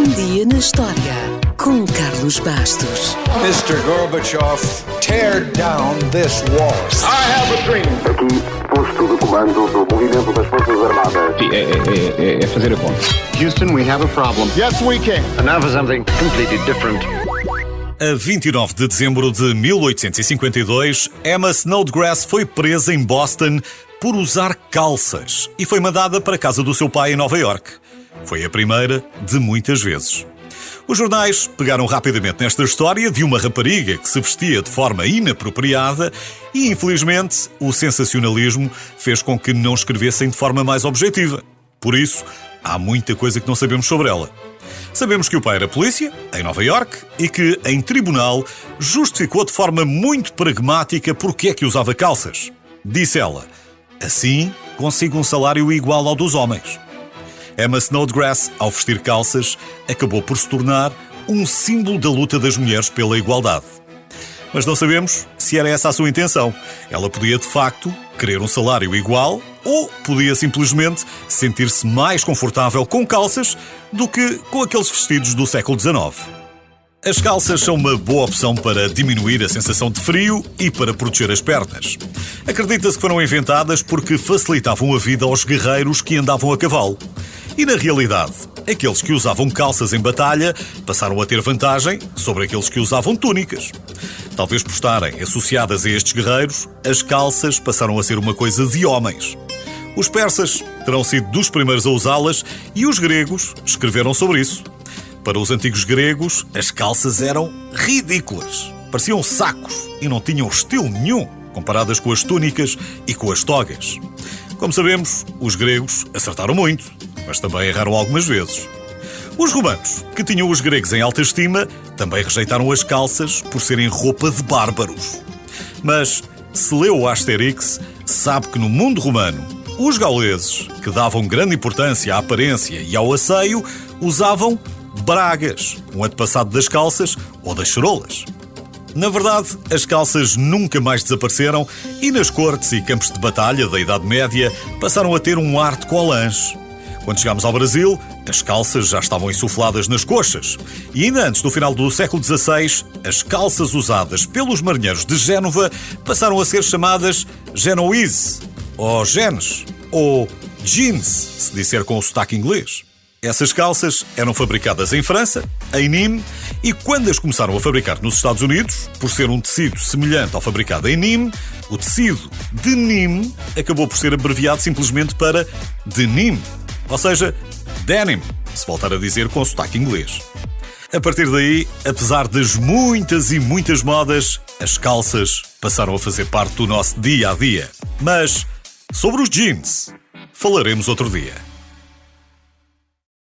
Um dia na história com Carlos Bastos. Mr. Gorbachev, tear down this wall. I have a dream. Aqui, posto de comando do movimento das Forças Armadas. É fazer a conta. Houston, we have a problem. Yes, we can. And now for something completely different. A 29 de dezembro de 1852, Emma Snodgrass foi presa em Boston por usar calças e foi mandada para a casa do seu pai em Nova York. Foi a primeira de muitas vezes. Os jornais pegaram rapidamente nesta história de uma rapariga que se vestia de forma inapropriada e, infelizmente, o sensacionalismo fez com que não escrevessem de forma mais objetiva. Por isso, há muita coisa que não sabemos sobre ela. Sabemos que o pai era polícia, em Nova York, e que, em tribunal, justificou de forma muito pragmática porque é que usava calças. Disse ela: assim consigo um salário igual ao dos homens. Emma Snodgrass, ao vestir calças, acabou por se tornar um símbolo da luta das mulheres pela igualdade. Mas não sabemos se era essa a sua intenção. Ela podia, de facto, querer um salário igual ou podia simplesmente sentir-se mais confortável com calças do que com aqueles vestidos do século XIX. As calças são uma boa opção para diminuir a sensação de frio e para proteger as pernas. Acredita-se que foram inventadas porque facilitavam a vida aos guerreiros que andavam a cavalo. E, na realidade, aqueles que usavam calças em batalha passaram a ter vantagem sobre aqueles que usavam túnicas. Talvez por estarem associadas a estes guerreiros, as calças passaram a ser uma coisa de homens. Os persas terão sido dos primeiros a usá-las e os gregos escreveram sobre isso. Para os antigos gregos, as calças eram ridículas. Pareciam sacos e não tinham estilo nenhum, comparadas com as túnicas e com as togas. Como sabemos, os gregos acertaram muito, mas também erraram algumas vezes. Os romanos, que tinham os gregos em alta estima, também rejeitaram as calças por serem roupa de bárbaros. Mas, se leu o Asterix, sabe que no mundo romano, os gauleses, que davam grande importância à aparência e ao asseio, usavam bragas, um antepassado das calças ou das charolas. Na verdade, as calças nunca mais desapareceram e nas cortes e campos de batalha da Idade Média passaram a ter um ar de colãs. Quando chegámos ao Brasil, as calças já estavam insufladas nas coxas. E ainda antes do final do século XVI, as calças usadas pelos marinheiros de Génova passaram a ser chamadas genoese, ou genes, ou jeans, se disser com o sotaque inglês. Essas calças eram fabricadas em França, em Nîmes, e quando as começaram a fabricar nos Estados Unidos, por ser um tecido semelhante ao fabricado em Nîmes, o tecido denim acabou por ser abreviado simplesmente para denim, ou seja, denim, se voltar a dizer com sotaque inglês. A partir daí, apesar das muitas e muitas modas, as calças passaram a fazer parte do nosso dia a dia. Mas sobre os jeans falaremos outro dia.